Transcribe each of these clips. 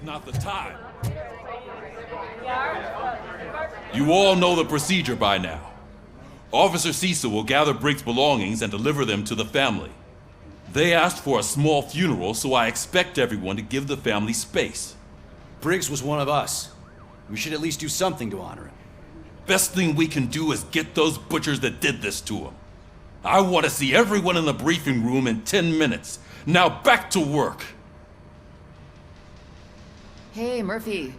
is not the time. You all know the procedure by now. Officer Cecil will gather Briggs' belongings and deliver them to the family. They asked for a small funeral, so I expect everyone to give the family space. Briggs was one of us. We should at least do something to honor him. Best thing we can do is get those butchers that did this to him. I want to see everyone in the briefing room in 10 minutes. Now back to work. Hey, Murphy.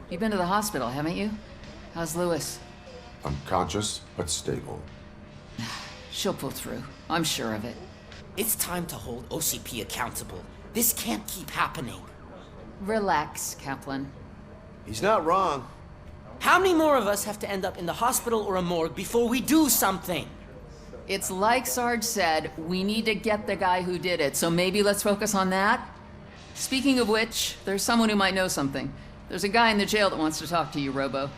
You've been to the hospital, haven't you? How's Lewis? Unconscious, but stable. She'll pull through. I'm sure of it. It's time to hold OCP accountable. This can't keep happening. Relax, Kaplan. He's not wrong. How many more of us have to end up in the hospital or a morgue before we do something? It's like Sarge said, we need to get the guy who did it, so maybe let's focus on that? Speaking of which, there's someone who might know something. There's a guy in the jail that wants to talk to you, Robo.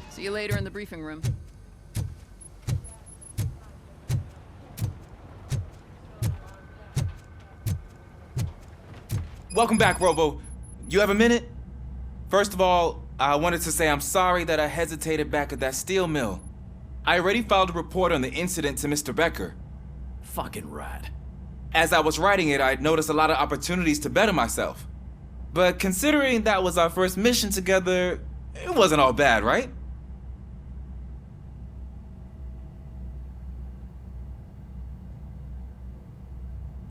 See you later in the briefing room. Welcome back, Robo. You have a minute? First of all, I wanted to say I'm sorry that I hesitated back at that steel mill. I already filed a report on the incident to Mr. Becker. Fucking rad. As I was writing it, I noticed a lot of opportunities to better myself. But considering that was our first mission together, it wasn't all bad, right?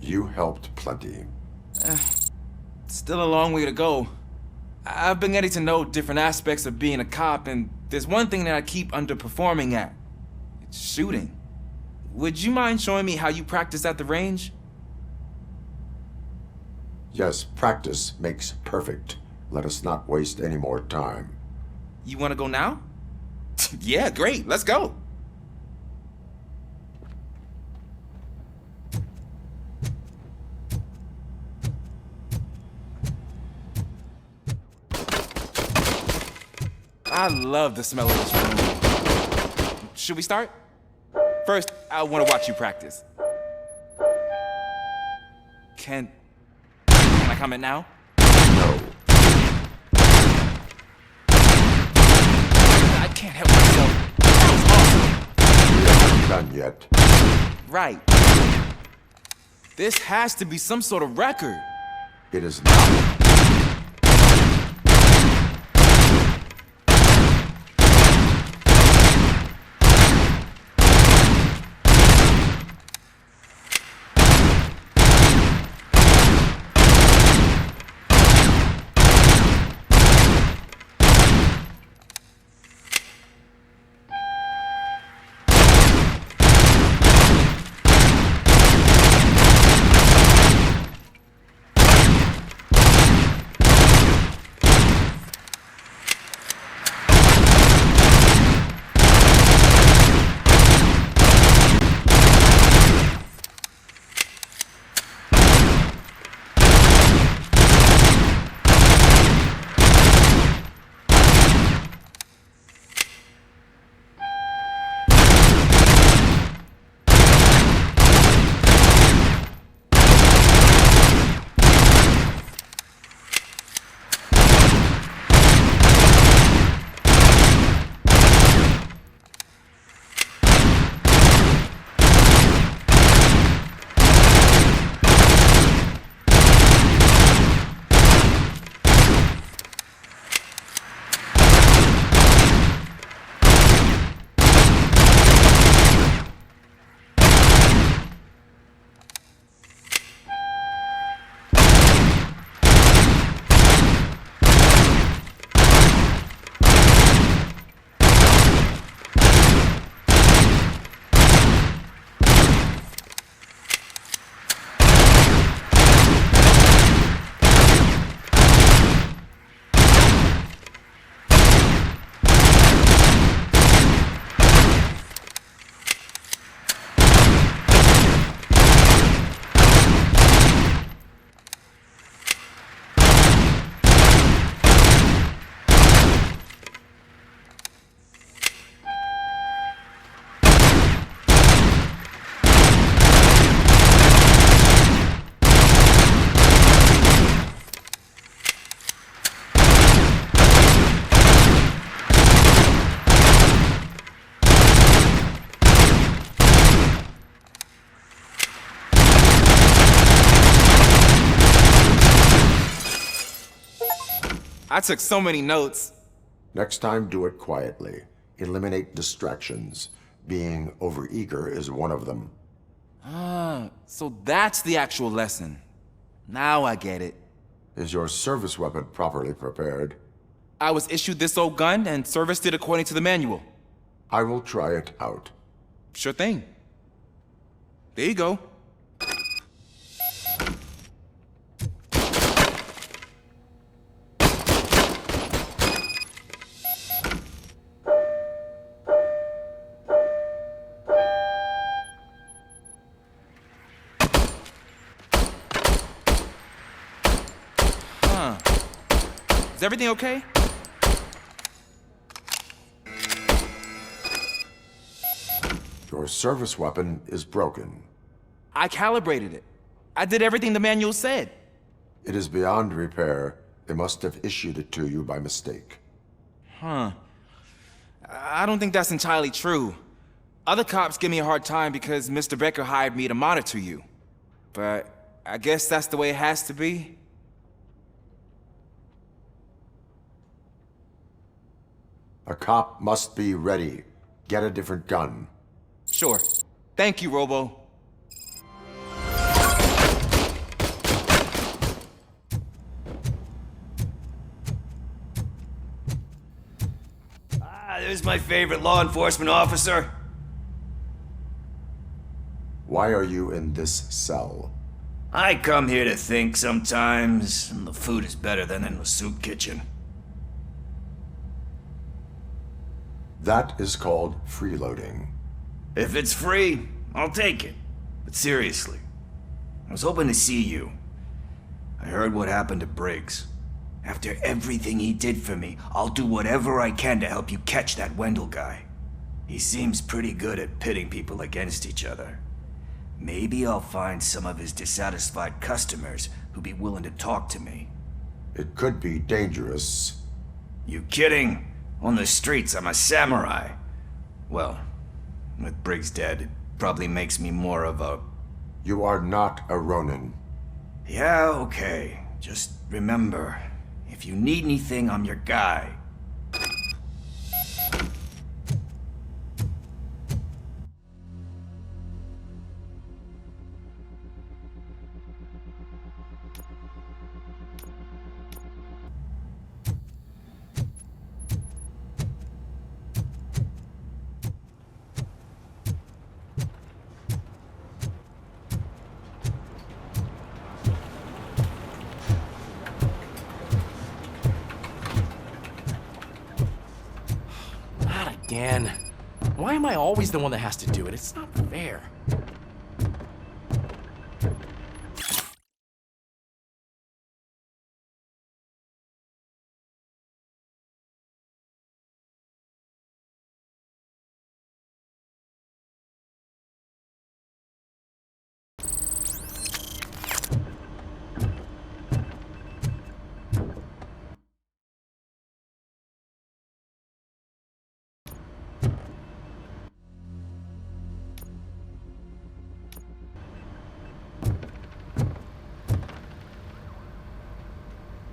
You helped plenty. Still a long way to go. I've been getting to know different aspects of being a cop, and there's one thing that I keep underperforming at. It's shooting. Would you mind showing me how you practice at the range? Yes, practice makes perfect. Let us not waste any more time. You want to go now? Yeah, great. Let's go. I love the smell of this room. Should we start? First, I want to watch you practice. Can I comment now? No. I can't help myself. That We haven't done yet. was awesome. Right. This has to be some sort of record. It is not. I took so many notes. Next time, do it quietly. Eliminate distractions. Being overeager is one of them. So that's the actual lesson. Now I get it. Is your service weapon properly prepared? I was issued this old gun and serviced it according to the manual. I will try it out. Sure thing. There you go. Is everything okay? Your service weapon is broken. I calibrated it. I did everything the manual said. It is beyond repair. They must have issued it to you by mistake. I don't think that's entirely true. Other cops give me a hard time because Mr. Becker hired me to monitor you. But I guess that's the way it has to be. A cop must be ready. Get a different gun. Sure. Thank you, Robo. There's my favorite law enforcement officer. Why are you in this cell? I come here to think sometimes, and the food is better than in the soup kitchen. That is called freeloading. If it's free, I'll take it. But seriously, I was hoping to see you. I heard what happened to Briggs. After everything he did for me, I'll do whatever I can to help you catch that Wendell guy. He seems pretty good at pitting people against each other. Maybe I'll find some of his dissatisfied customers who'd be willing to talk to me. It could be dangerous. You kidding? On the streets, I'm a samurai. Well, with Briggs dead, it probably makes me more of a... You are not a Ronin. Yeah, okay. Just remember, if you need anything, I'm your guy. Again. Why am I always the one that has to do it? It's not fair.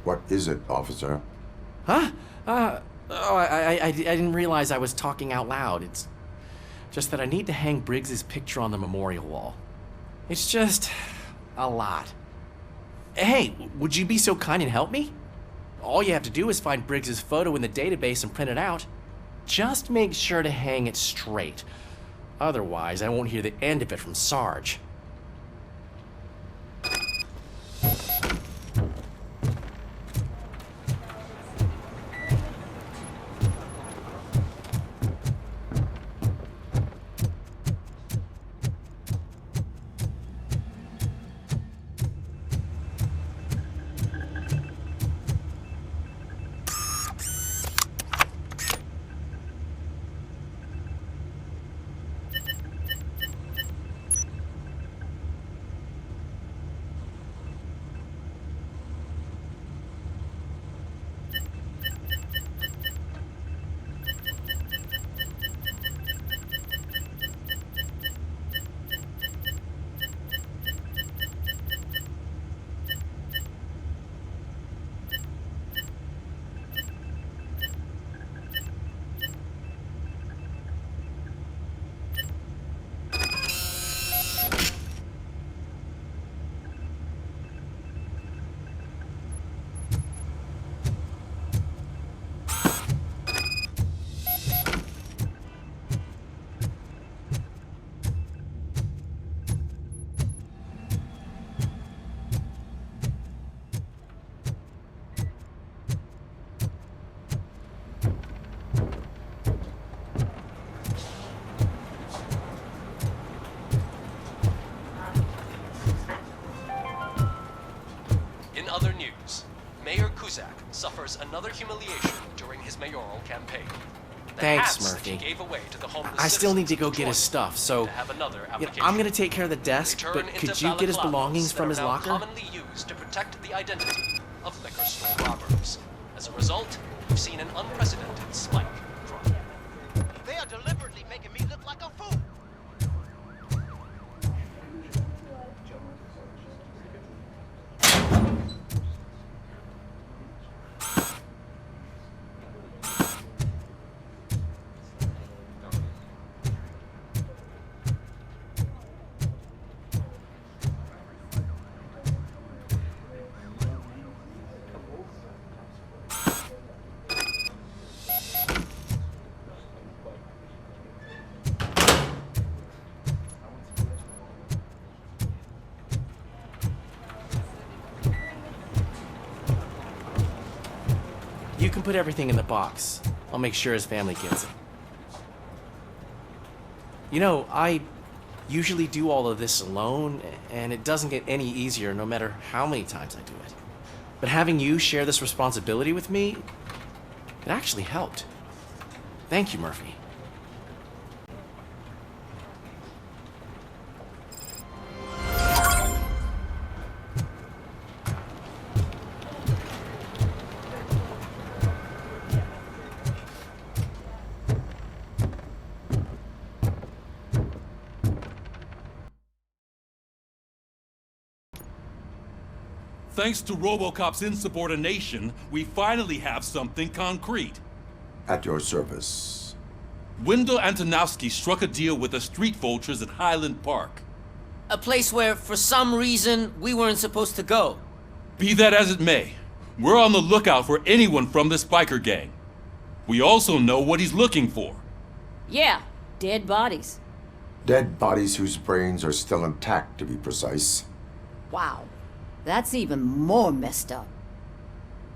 What is it, officer? Huh? I didn't realize I was talking out loud. It's just that I need to hang Briggs's picture on the memorial wall. It's just a lot. Hey, would you be so kind and help me? All you have to do is find Briggs's photo in the database and print it out. Just make sure to hang it straight. Otherwise, I won't hear the end of it from Sarge. suffers another humiliation during his mayoral campaign. The Thanks, hats that he Murphy. gave away to the homeless I still need to citizens go get his joined stuff, so to have another you know, application. I'm gonna take care of the desk, Return but into could you get his balaclavas belongings that from are his now locker? commonly used to protect the identity of liquor store robbers. As a result, we've seen an unprecedented spike in crime. They are deliberately making me look like a fool. You can put everything in the box. I'll make sure his family gets it. You know, I usually do all of this alone, and it doesn't get any easier no matter how many times I do it. But having you share this responsibility with me, it actually helped. Thank you, Murphy. Thanks to Robocop's insubordination, we finally have something concrete. At your service. Wendell Antonowski struck a deal with the street vultures at Highland Park. A place where, for some reason, we weren't supposed to go. Be that as it may, we're on the lookout for anyone from this biker gang. We also know what he's looking for. Yeah, dead bodies. Dead bodies whose brains are still intact, to be precise. Wow, that's even more messed up.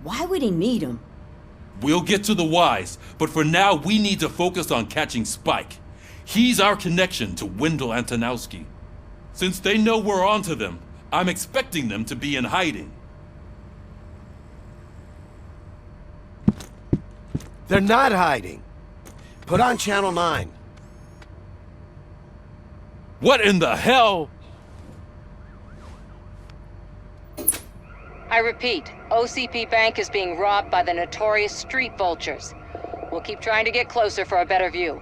Why would he need them? We'll get to the whys, but for now we need to focus on catching Spike. He's our connection to Wendell Antonowski. Since they know we're onto them, I'm expecting them to be in hiding. They're not hiding. Put on Channel 9. What in the hell? I repeat, OCP Bank is being robbed by the notorious street vultures. We'll keep trying to get closer for a better view.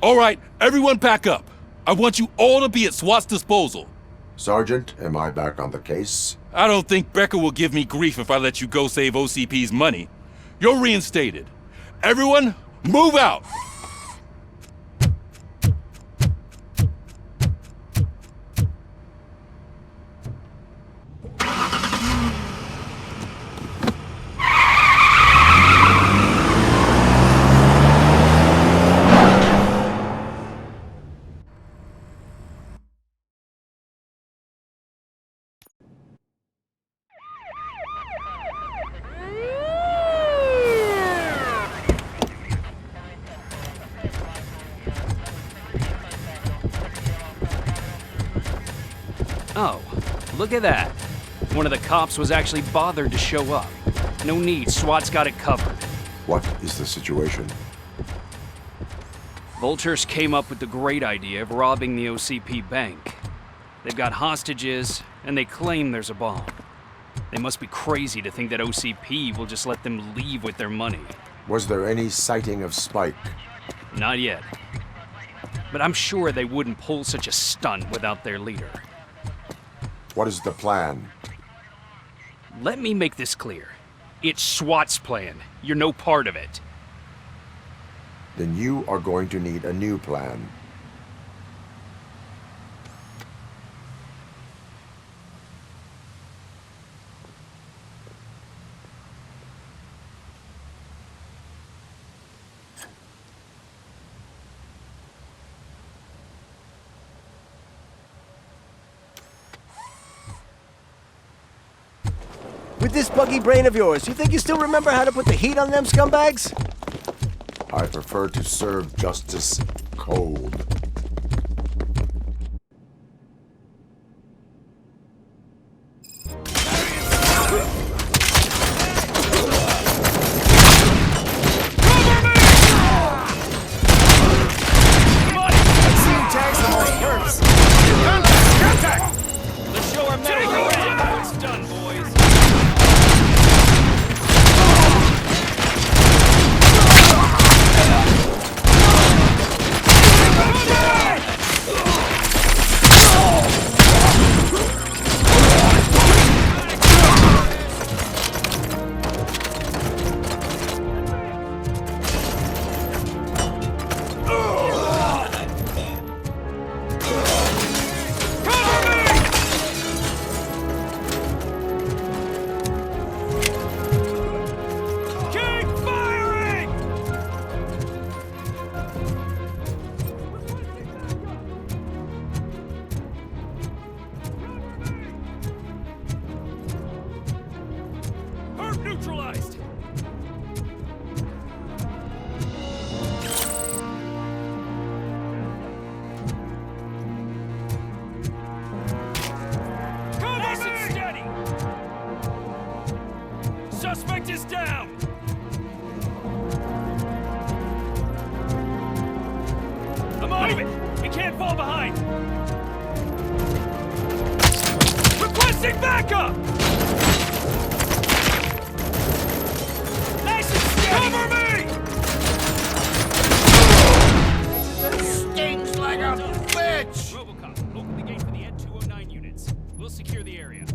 All right, everyone pack up. I want you all to be at SWAT's disposal. Sergeant, am I back on the case? I don't think Becker will give me grief if I let you go save OCP's money. You're reinstated. Everyone, move out! Oh, look at that. One of the cops was actually bothered to show up. No need, SWAT's got it covered. What is the situation? Vultures came up with the great idea of robbing the OCP bank. They've got hostages, and they claim there's a bomb. They must be crazy to think that OCP will just let them leave with their money. Was there any sighting of Spike? Not yet. But I'm sure they wouldn't pull such a stunt without their leader. What is the plan? Let me make this clear. It's SWAT's plan. You're no part of it. Then you are going to need a new plan. With this buggy brain of yours, you think you still remember how to put the heat on them scumbags? I prefer to serve justice cold. Neutralized! Nice and steady! Suspect is down! I'm on it! He can't fall behind! Requesting backup! Cover me! That stings like a bitch! Robocop, open the gate for the Ed209 units. We'll secure the area.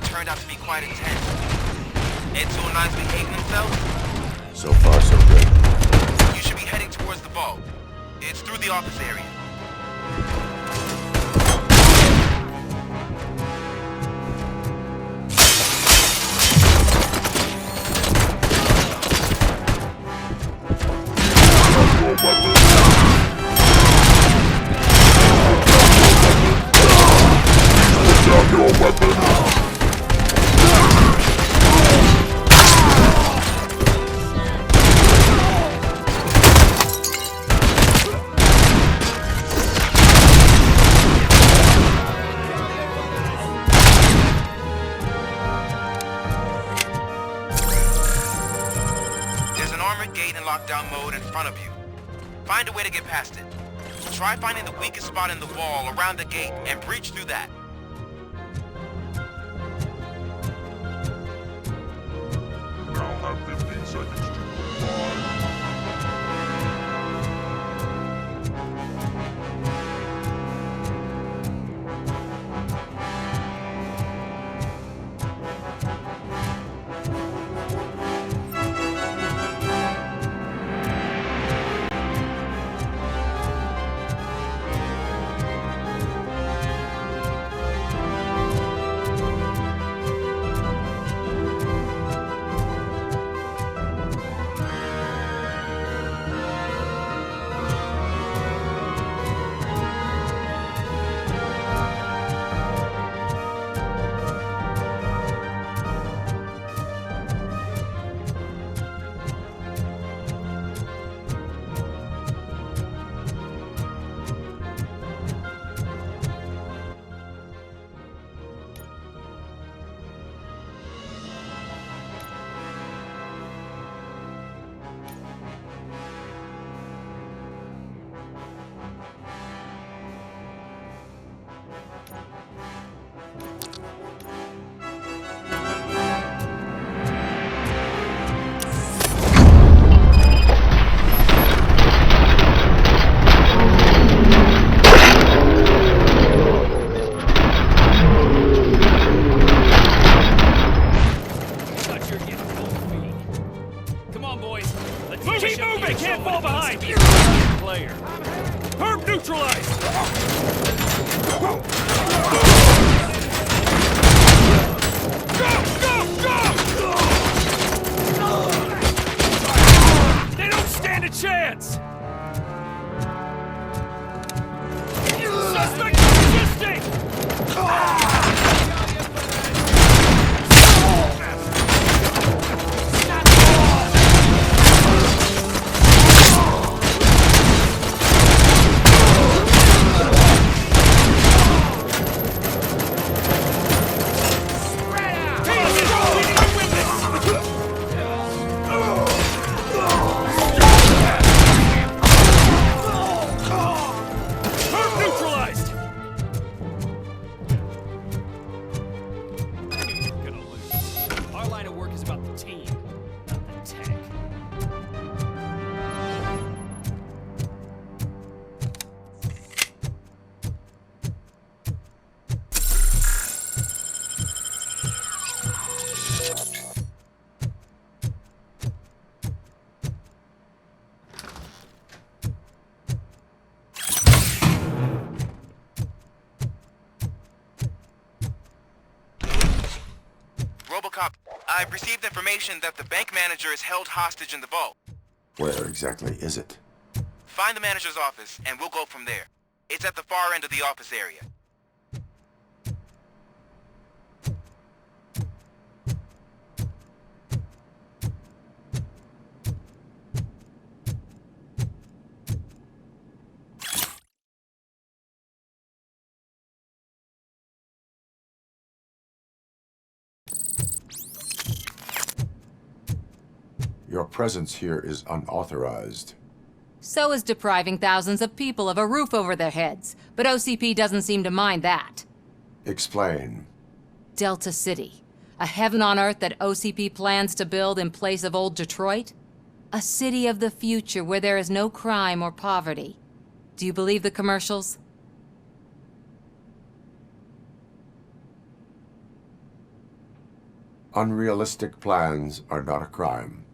Turned out to be quite intense. Ed209's behaving themselves? So far, so good. You should be heading towards the vault. It's through the office area. Lockdown mode in front of you. Find a way to get past it. Try finding the weakest spot in the wall around the gate and breach through that. Now have 15 seconds to comply. Robocop, I've received information that the bank manager is held hostage in the vault. Where exactly is it? Find the manager's office, and we'll go from there. It's at the far end of the office area. Your presence here is unauthorized. So is depriving thousands of people of a roof over their heads. But OCP doesn't seem to mind that. Explain. Delta City. A heaven on earth that OCP plans to build in place of old Detroit? A city of the future where there is no crime or poverty. Do you believe the commercials? Unrealistic plans are not a crime.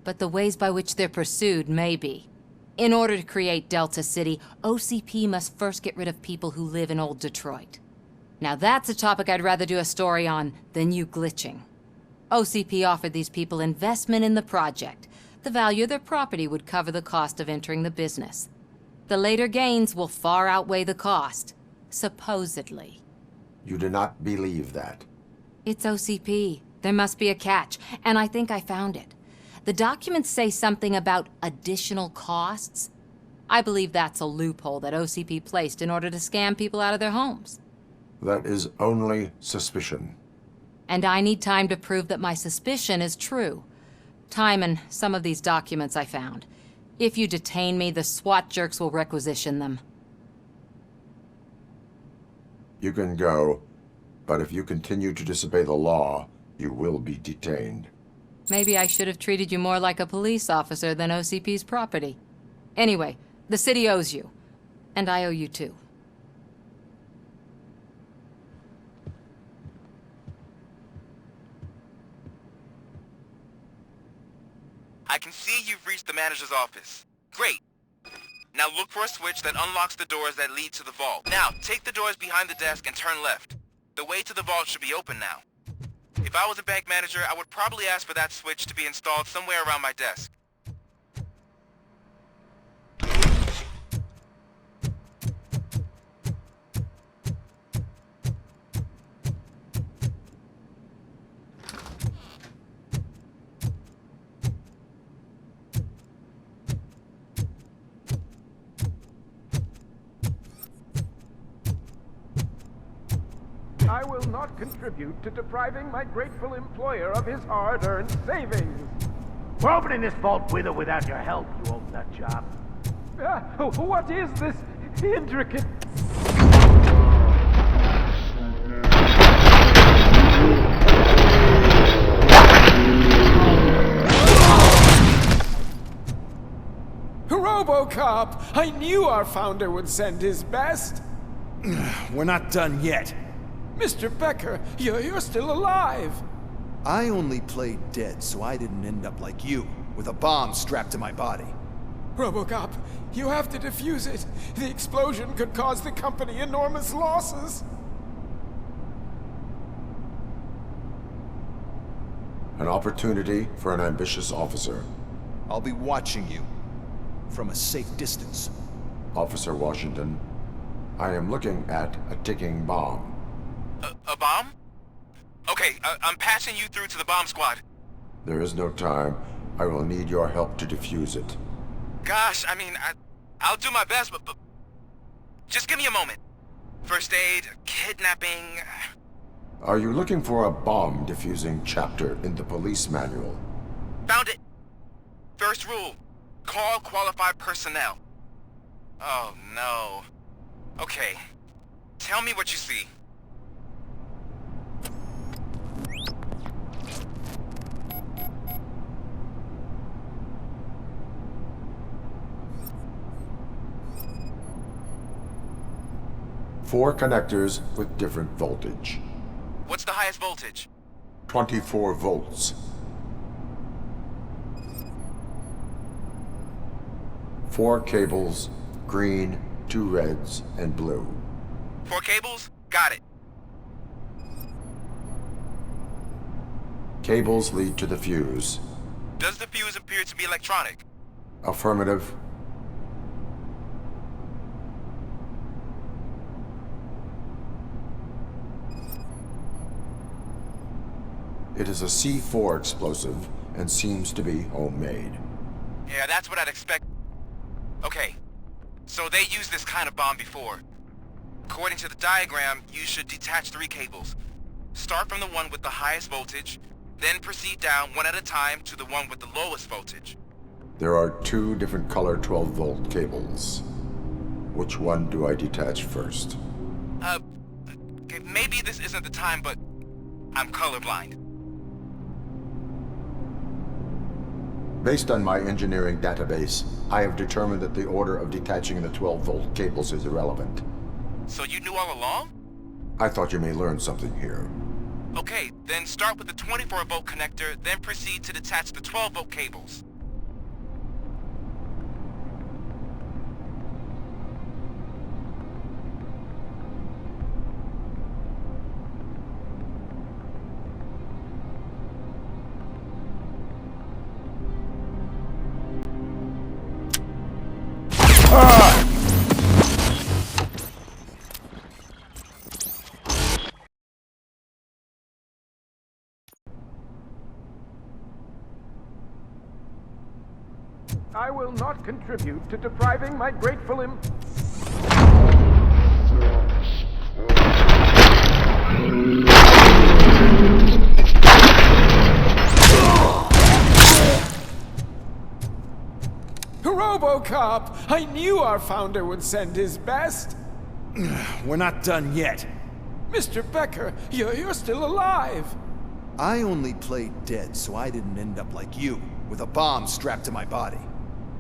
But the ways by which they're pursued may be. In order to create Delta City, OCP must first get rid of people who live in old Detroit. Now that's a topic I'd rather do a story on than you glitching. OCP offered these people investment in the project. The value of their property would cover the cost of entering the business. The later gains will far outweigh the cost. Supposedly. You do not believe that. It's OCP. There must be a catch, and I think I found it. The documents say something about additional costs. I believe that's a loophole that OCP placed in order to scam people out of their homes. That is only suspicion. And I need time to prove that my suspicion is true. Time and some of these documents I found. If you detain me, the SWAT jerks will requisition them. You can go, but if you continue to disobey the law, you will be detained. Maybe I should have treated you more like a police officer than OCP's property. Anyway, the city owes you. And I owe you too. I can see you've reached the manager's office. Great. Now look for a switch that unlocks the doors that lead to the vault. Now, take the doors behind the desk and turn left. The way to the vault should be open now. If I was a bank manager, I would probably ask for that switch to be installed somewhere around my desk. I will not contribute to depriving my grateful employer of his hard-earned savings. We're opening this vault with or without your help, you old nut job. What is this intricate... Robocop! I knew our founder would send his best. We're not done yet. Mr. Becker, you're still alive. I only played dead so I didn't end up like you, with a bomb strapped to my body. Robocop, you have to defuse it. The explosion could cause the company enormous losses. An opportunity for an ambitious officer. I'll be watching you, from a safe distance. Officer Washington, I am looking at a ticking bomb. A bomb? Okay, I'm passing you through to the bomb squad. There is no time. I will need your help to defuse it. Gosh, I mean, I'll do my best, but just give me a moment. First aid, kidnapping... Are you looking for a bomb defusing chapter in the police manual? Found it. First rule, call qualified personnel. Oh, no. Okay, tell me what you see. Four connectors with different voltage. What's the highest voltage? 24 volts. 4 cables, green, 2 reds, and blue. 4 cables? Got it. Cables lead to the fuse. Does the fuse appear to be electronic? Affirmative. It is a C4 explosive and seems to be homemade. Yeah, that's what I'd expect. Okay, so they used this kind of bomb before. According to the diagram, you should detach 3 cables. Start from the one with the highest voltage, then proceed down one at a time to the one with the lowest voltage. There are 2 different color 12-volt cables. Which one do I detach first? Okay, maybe this isn't the time, but I'm colorblind. Based on my engineering database, I have determined that the order of detaching the 12-volt cables is irrelevant. So you knew all along? I thought you may learn something here. Okay, then start with the 24-volt connector, then proceed to detach the 12-volt cables. I will not contribute to depriving my grateful Robocop! I knew our founder would send his best! We're not done yet. Mr. Becker, you're still alive! I only played dead so I didn't end up like you, with a bomb strapped to my body.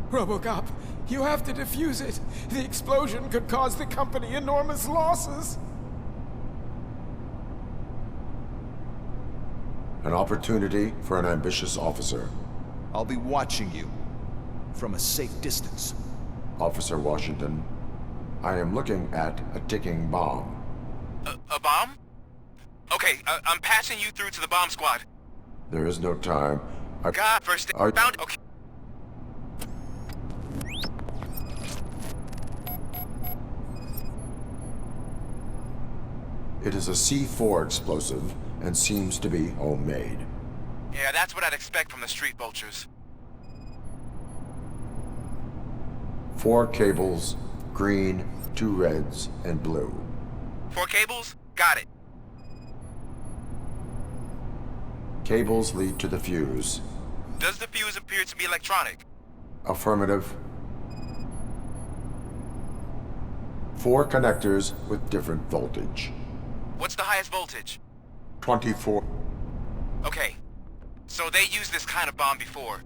Robocop, you have to defuse it. The explosion could cause the company enormous losses. An opportunity for an ambitious officer. I'll be watching you. From a safe distance. Officer Washington, I am looking at a ticking bomb. A bomb? Okay, I'm passing you through to the bomb squad. There is no time. God, first found it. Okay. It is a C4 explosive and seems to be homemade. Yeah, that's what I'd expect from the street vultures. 4 cables, green, 2 reds, and blue. 4 cables? Got it. Cables lead to the fuse. Does the fuse appear to be electronic? Affirmative. 4 connectors with different voltage. What's the highest voltage? 24. Okay, so they used this kind of bomb before.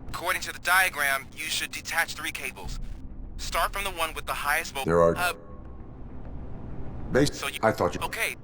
According to the diagram, you should detach 3 cables. Start from the one with the highest voltage. There are... So I thought you... Okay,